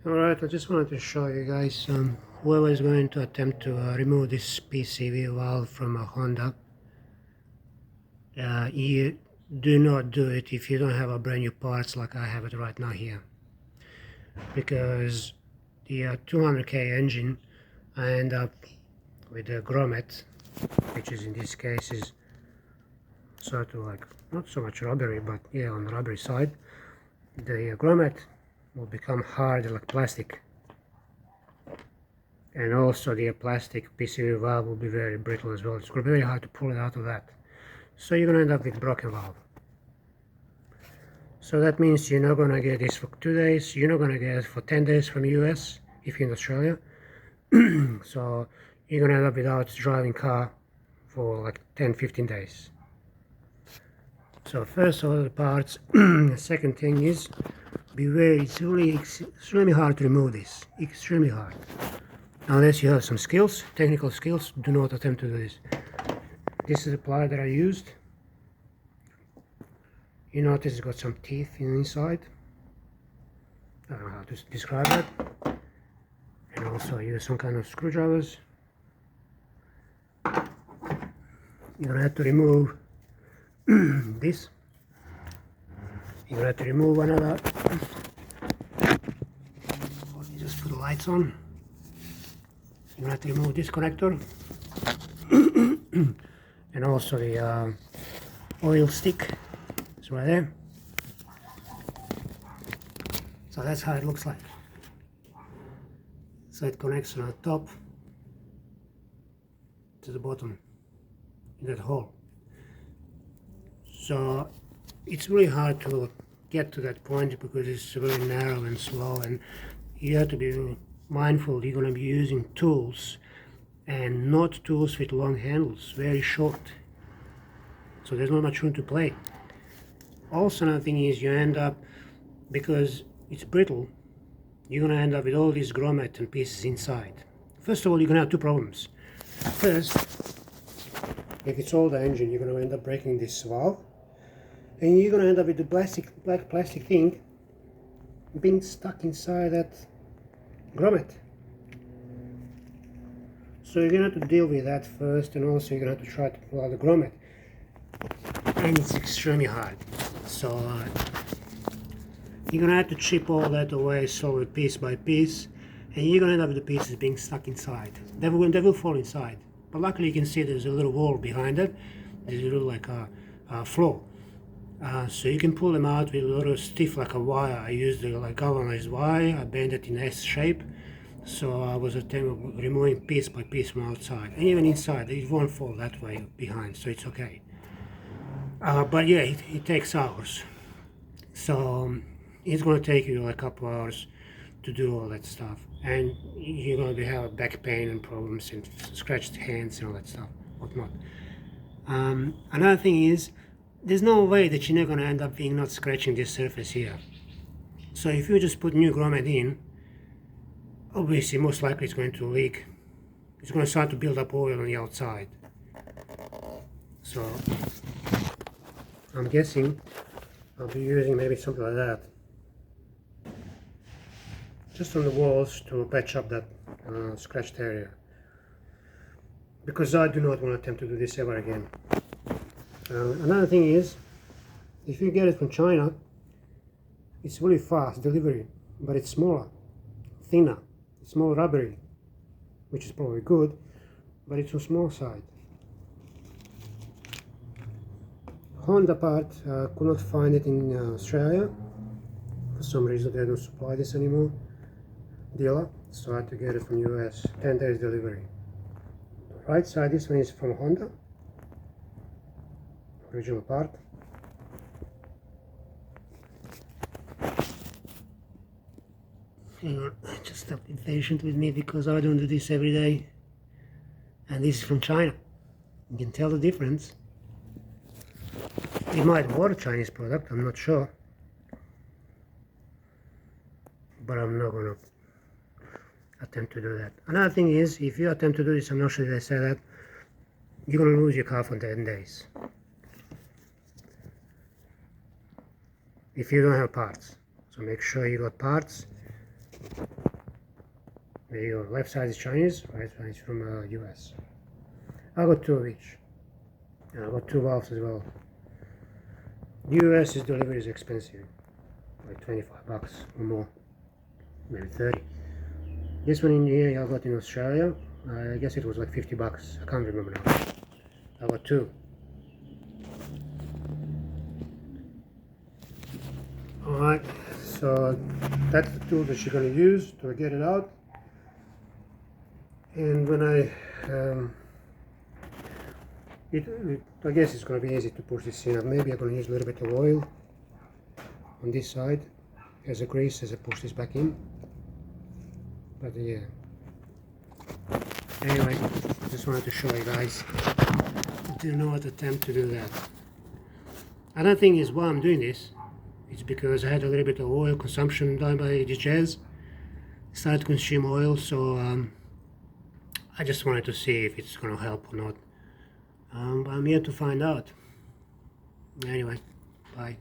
Alright, I just wanted to show you guys whoever is going to attempt to remove this PCV valve from a Honda, you do not do it if you don't have a brand new parts like I have it right now here, because the 200k engine, I end up with a grommet, which is in this case is sort of like not so much rubbery, but yeah, on the rubbery side. The grommet will become hard like plastic, and also the plastic PCV valve will be very brittle as well. It's going to be very hard to pull it out of that, so you're going to end up with broken valve. So that means you're not going to get this for 2 days, you're not going to get it for 10 days from US if you're in Australia. So you're going to end up without driving car for like 10-15 days. So first of all, the parts. Second thing is, beware, it's really extremely hard to remove this, extremely hard. Unless you have some skills, technical skills, do not attempt to do this. This is the plier that I used. You notice it's got some teeth inside. I don't know how to describe that. And also I use some kind of screwdrivers. You're gonna have to remove this. You're gonna have to remove another. Let me just put the lights on. You're gonna have to remove this connector. And also the oil stick is right there. So that's how it looks like. So it connects from the top to the bottom in that hole. So it's really hard to get to that point because it's very narrow and slow, and you have to be mindful you're going to be using tools, and not tools with long handles, very short, so there's not much room to play. Also, another thing is you end up, because it's brittle, you're going to end up with all these grommet and pieces inside. First of all, you're going to have two problems. First, if it's all the engine, you're going to end up breaking this valve, and you're going to end up with the black plastic thing being stuck inside that grommet. So you're going to have to deal with that first, and also you're going to have to try to pull out the grommet, and it's extremely hard. So you're going to have to chip all that away slowly, piece by piece, and you're going to end up with the pieces being stuck inside. They will fall inside, but luckily you can see there's a little wall behind it. There's a little like a floor. So you can pull them out with a little stiff like a wire. I used like galvanized wire, I bent it in S shape. So I was attempting removing piece by piece from outside, and even inside it won't fall that way behind, so it's okay. But yeah, it takes hours. So it's going to take you like a couple hours to do all that stuff, and you're going to have back pain and problems and scratched hands and all that stuff, whatnot. Another thing is, there's no way that you're not going to end up being not scratching this surface here. So if you just put new grommet in, obviously most likely it's going to leak. It's going to start to build up oil on the outside. So I'm guessing I'll be using maybe something like that, just on the walls to patch up that scratched area, because I do not want to attempt to do this ever again. Another thing is, if you get it from China, it's really fast delivery, but it's smaller, thinner, it's more rubbery, which is probably good, but it's on small side. Honda part, could not find it in Australia. For some reason they don't supply this anymore, dealer, so I had to get it from US, 10 days delivery. Right side, this one is from Honda, original part. Hang on, just have to be patient with me because I don't do this every day, and this is from China. You can tell the difference. It might be a Chinese product, I'm not sure, but I'm not going to attempt to do that. Another thing is, if you attempt to do this, I'm not sure if I said that, you're going to lose your car for 10 days. If you don't have parts. So make sure you got parts, There you go. Left side is Chinese, right side is from US. I got 2 of each. And I got 2 valves as well. US's delivery is expensive, like 25 bucks or more, maybe 30. This one in here I got in Australia. I guess it was like 50 bucks. I can't remember now. I got 2. Alright, so that's the tool that you're going to use to get it out. And when I I guess it's going to be easy to push this in up. Maybe I'm going to use a little bit of oil on this side as a grease as I push this back in. But yeah. Anyway, just wanted to show you guys. Do not attempt to do that. I don't think it's why I'm doing this. It's because I had a little bit of oil consumption done by the Jazz. Started to consume oil, so I just wanted to see if it's going to help or not. I'm here to find out. Anyway, bye.